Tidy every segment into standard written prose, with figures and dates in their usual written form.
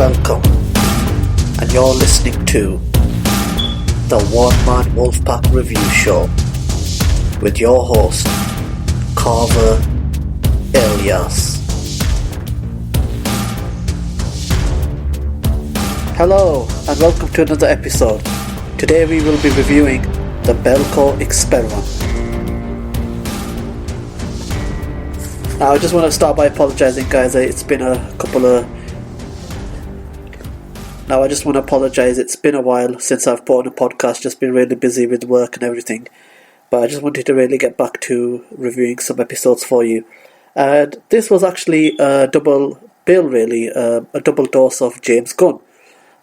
Welcome, and you're listening to the One Man Wolfpack Review Show with your host, Carver Elias. Hello, and welcome to another episode. Today we will be reviewing the Belko Experiment. Now I just want to start by apologising, guys. It's been a while since I've put on a podcast. Just been really busy with work and everything. But I just wanted to really get back to reviewing some episodes for you. And this was actually a double bill, really, a double dose of James Gunn.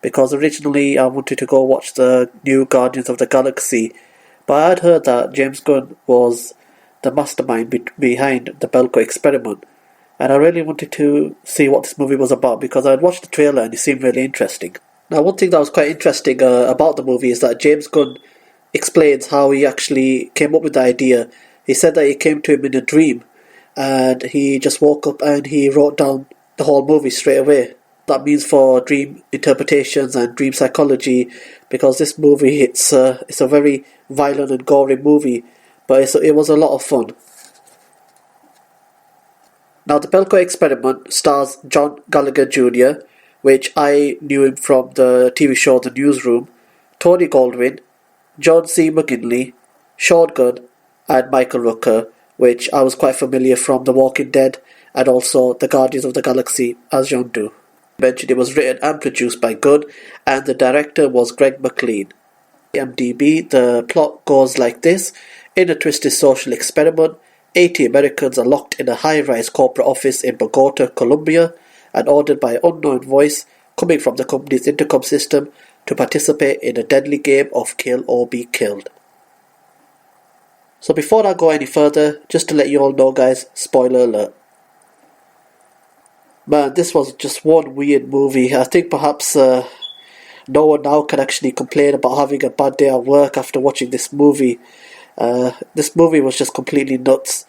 Because originally I wanted to go watch the new Guardians of the Galaxy. But I'd heard that James Gunn was the mastermind behind the Belko Experiment. And I really wanted to see what this movie was about because I'd watched the trailer and it seemed really interesting. Now, one thing that was quite interesting about the movie is that James Gunn explains how he actually came up with the idea. He said that it came to him in a dream and he just woke up and he wrote down the whole movie straight away. That means for dream interpretations and dream psychology, because this movie, it's a very violent and gory movie, but it was a lot of fun. Now, the Belko Experiment stars John Gallagher Jr., which I knew him from the TV show The Newsroom, Tony Goldwyn, John C. McGinley, Sean Gunn, and Michael Rooker, which I was quite familiar from The Walking Dead and also The Guardians of the Galaxy as Yondu. Mentioned it was written and produced by Gunn, and the director was Greg McLean. IMDb, the plot goes like this. In a twisted social experiment, 80 Americans are locked in a high-rise corporate office in Bogota, Colombia, and ordered by an unknown voice coming from the company's intercom system to participate in a deadly game of kill or be killed. So before I go any further, just to let you all know, guys, spoiler alert. Man, this was just one weird movie. I think perhaps no one now can actually complain about having a bad day at work after watching this movie. This movie was just completely nuts.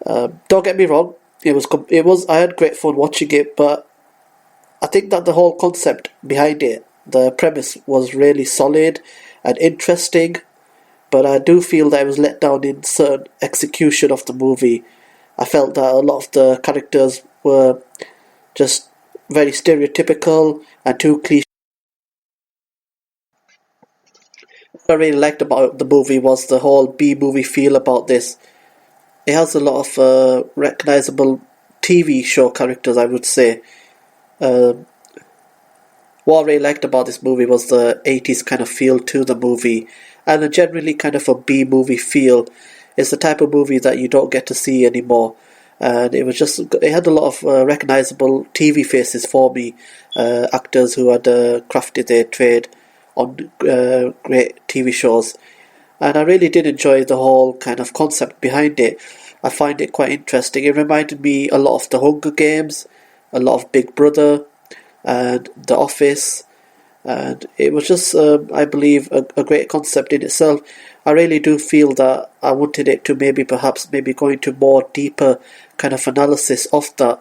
Don't get me wrong, it was. I had great fun watching it, but I think that the whole concept behind it, the premise, was really solid and interesting. But I do feel that it was let down in certain execution of the movie. I felt that a lot of the characters were just very stereotypical and too cliche. What I really liked about the movie was the whole B-movie feel about this. It has a lot of recognisable TV show characters, I would say. What I really liked about this movie was the 80s kind of feel to the movie, and a generally kind of a B-movie feel. It's the type of movie that you don't get to see anymore. And it had a lot of recognisable TV faces for me, actors who had crafted their trade on great TV shows. And I really did enjoy the whole kind of concept behind it. I find it quite interesting. It reminded me a lot of The Hunger Games, a lot of Big Brother, and The Office. And it was just, I believe, a great concept in itself. I really do feel that I wanted it to maybe go into more deeper kind of analysis of that.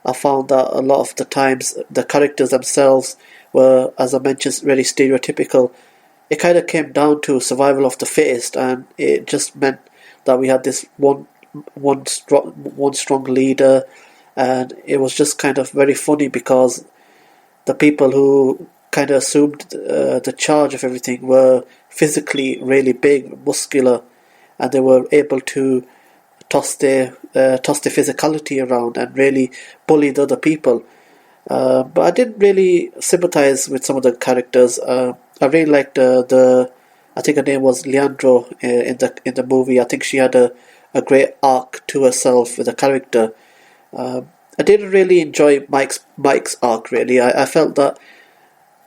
I found that a lot of the times the characters themselves were, as I mentioned, really stereotypical. It kind of came down to survival of the fittest, and it just meant that we had this one strong leader, and it was just kind of very funny because the people who kind of assumed the charge of everything were physically really big, muscular, and they were able to toss their physicality around and really bully the other people. But I didn't really sympathise with some of the characters. I really liked I think her name was Leandro in the movie. I think she had a great arc to herself with the character. I didn't really enjoy Mike's arc, really. I felt that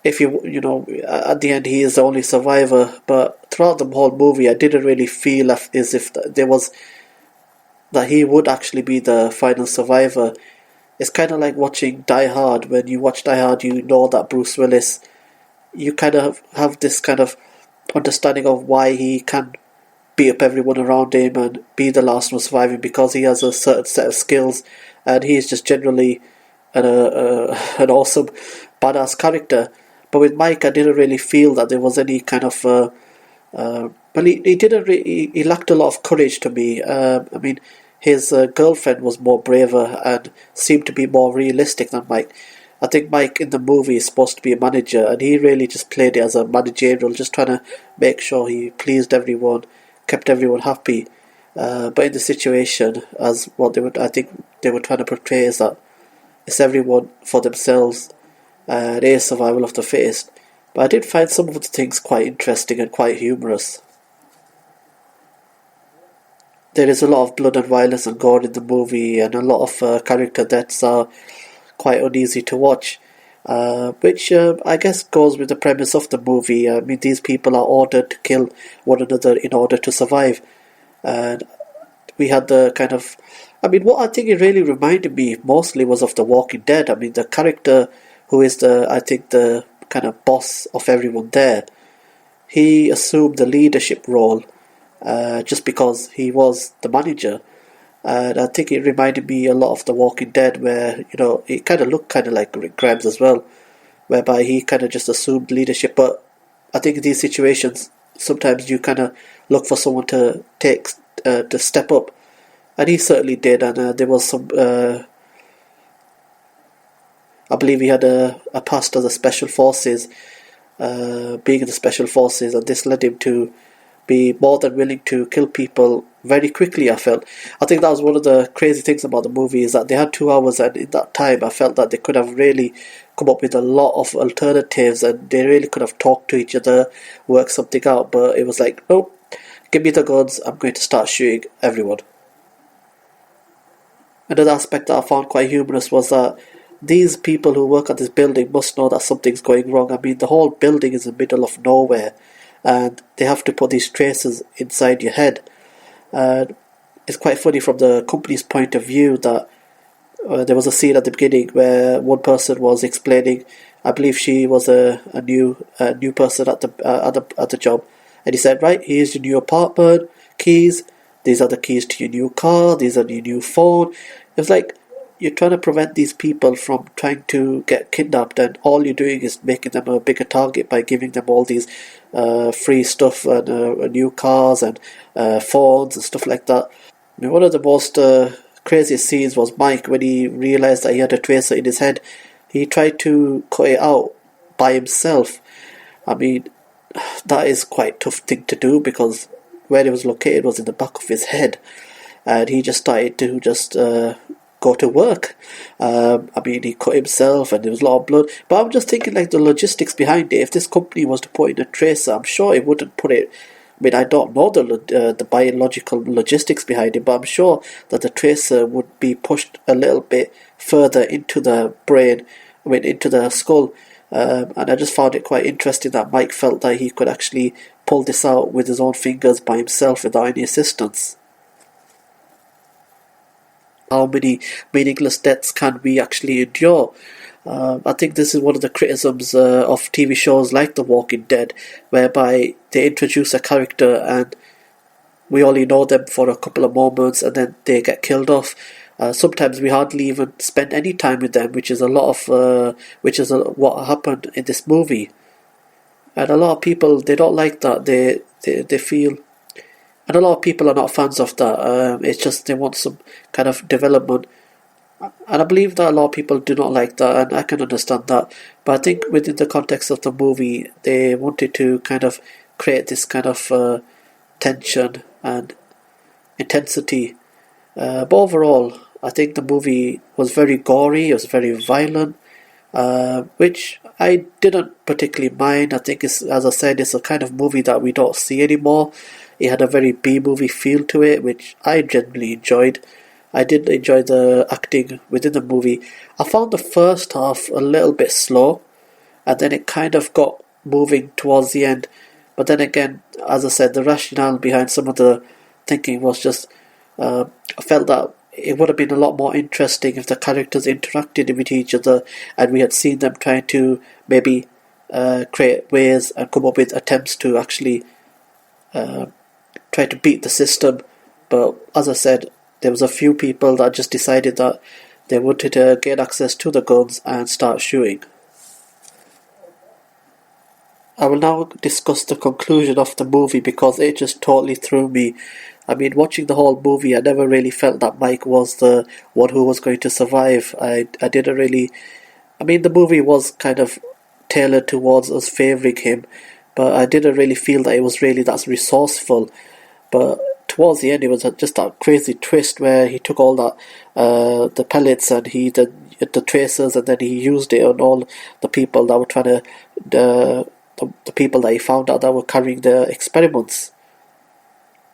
if at the end he is the only survivor, but throughout the whole movie I didn't really feel as if that he would actually be the final survivor. It's kind of like watching Die Hard. When you watch Die Hard, you know that Bruce Willis, you kind of have this kind of understanding of why he can beat up everyone around him and be the last one surviving, because he has a certain set of skills and he is just generally an awesome badass character. But with Mike, I didn't really feel that there was any kind of well, he didn't he lacked a lot of courage to me. I mean, his girlfriend was more braver and seemed to be more realistic than Mike. I think Mike in the movie is supposed to be a manager, and he really just played it as a managerial, just trying to make sure he pleased everyone, kept everyone happy. But in the situation, as what they would, I think they were trying to portray is that it's everyone for themselves, it is survival of the fittest. But I did find some of the things quite interesting and quite humorous. There is a lot of blood and violence and gore in the movie, and a lot of character deaths are quite uneasy to watch, which I guess goes with the premise of the movie. I mean, these people are ordered to kill one another in order to survive. And we had the kind of... I mean, what I think it really reminded me mostly was of The Walking Dead. I mean, the character who is I think the kind of boss of everyone there, he assumed the leadership role just because he was the manager. And I think it reminded me a lot of The Walking Dead, where, you know, it kind of looked kind of like Rick Grimes as well, whereby he kind of just assumed leadership. But I think in these situations, sometimes you kind of look for someone to to step up, and he certainly did. And there was some, I believe he had a past as a special forces, being in the special forces, and this led him to be more than willing to kill people very quickly. I think that was one of the crazy things about the movie, is that they had 2 hours, and in that time I felt that they could have really come up with a lot of alternatives, and they really could have talked to each other, worked something out. But it was like, nope, give me the guns, I'm going to start shooting everyone. Another aspect that I found quite humorous was that these people who work at this building must know that something's going wrong. I mean, the whole building is in the middle of nowhere, and they have to put these traces inside your head. And it's quite funny from the company's point of view that there was a scene at the beginning where one person was explaining, I believe she was a new person at the job, and he said, right, here's your new apartment keys, these are the keys to your new car, these are your new phone. It was like, you're trying to prevent these people from trying to get kidnapped, and all you're doing is making them a bigger target by giving them all these free stuff and new cars and phones and stuff like that. I mean, one of the most craziest scenes was Mike, when he realised that he had a tracer in his head. He tried to cut it out by himself. I mean, that is quite a tough thing to do, because where it was located was in the back of his head, and he just started to go to work. I mean, he cut himself, and there was a lot of blood. But I'm just thinking, like, the logistics behind it. If this company was to put in a tracer, I'm sure it wouldn't put it. I mean, I don't know the biological logistics behind it, but I'm sure that the tracer would be pushed a little bit further into the brain, I mean, into the skull. And I just found it quite interesting that Mike felt that he could actually pull this out with his own fingers by himself without any assistance. How many meaningless deaths can we actually endure? I think this is one of the criticisms of TV shows like The Walking Dead, whereby they introduce a character and we only know them for a couple of moments and then they get killed off. Sometimes we hardly even spend any time with them, which is what happened in this movie. And a lot of people, they don't like that. They feel, and a lot of people are not fans of that. It's just they want some kind of development. And I believe that a lot of people do not like that, and I can understand that. But I think within the context of the movie, they wanted to kind of create this kind of tension and intensity. But overall, I think the movie was very gory, it was very violent, which I didn't particularly mind. I think, as I said, it's a kind of movie that we don't see anymore. It had a very B-movie feel to it, which I generally enjoyed. I did enjoy the acting within the movie. I found the first half a little bit slow, and then it kind of got moving towards the end. But then again, as I said, the rationale behind some of the thinking was just, I felt that it would have been a lot more interesting if the characters interacted with each other and we had seen them trying to maybe create ways and come up with attempts to actually try to beat the system. But as I said, there was a few people that just decided that They wanted to gain access to the guns and start shooting. I will now discuss the conclusion of the movie because it just totally threw me. I mean, watching the whole movie, I never really felt that Mike was the one who was going to survive. I didn't really... I mean, the movie was kind of tailored towards us favouring him, but I didn't really feel that it was really that resourceful. But towards the end, it was just that crazy twist where he took all that, the pellets and the tracers, and then he used it on all the people that were trying to, the people that he found out that were carrying the experiments.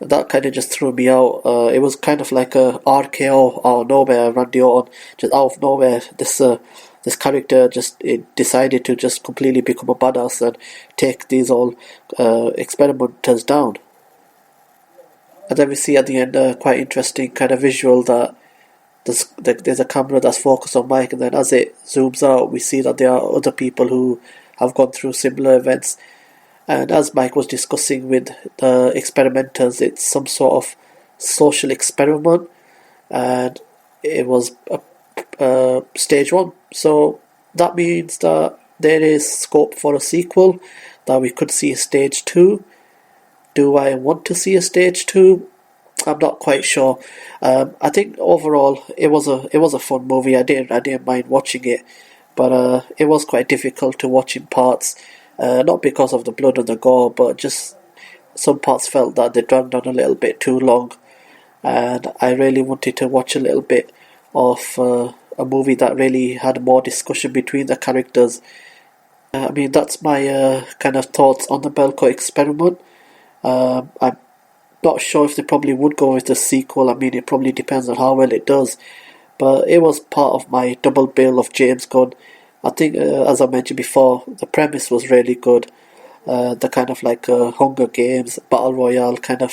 That kind of just threw me out. It was kind of like a RKO out of nowhere, Randy Orton, just out of nowhere. This character just decided to just completely become a badass and take these all experimenters down. And then we see at the end a quite interesting kind of visual that there's a camera that's focused on Mike, and then as it zooms out, we see that there are other people who have gone through similar events. And as Mike was discussing with the experimenters, it's some sort of social experiment, and it was stage 1. So that means that there is scope for a sequel, that we could see a stage 2. Do I want to see a stage 2? I'm not quite sure. I think overall it was a fun movie. I didn't mind watching it, but it was quite difficult to watch in parts. Not because of the blood and the gore, but just some parts felt that they dragged on a little bit too long, and I really wanted to watch a little bit of a movie that really had more discussion between the characters. I mean, that's my kind of thoughts on the Belko Experiment. I'm not sure if they probably would go with the sequel. I mean, it probably depends on how well it does, but it was part of my double bill of James Gunn. I think, as I mentioned before, the premise was really good. The kind of like Hunger Games, Battle Royale kind of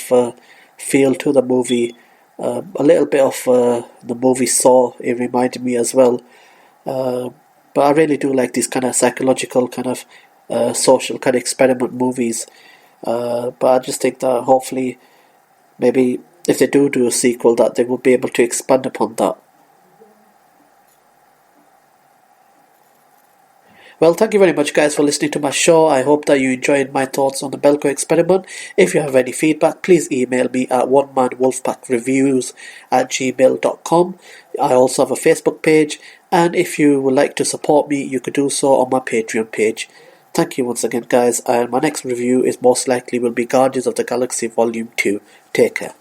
feel to the movie. A little bit of the movie Saw, it reminded me as well. But I really do like these kind of psychological, kind of social kind of experiment movies. But I just think that hopefully, maybe if they do a sequel, that they will be able to expand upon that. Well, thank you very much, guys, for listening to my show. I hope that you enjoyed my thoughts on the Belko Experiment. If you have any feedback, please email me at onemanwolfpackreviews@gmail.com. I also have a Facebook page, and if you would like to support me, you could do so on my Patreon page. Thank you once again, guys, and my next review is most likely will be Guardians of the Galaxy Volume 2. Take care.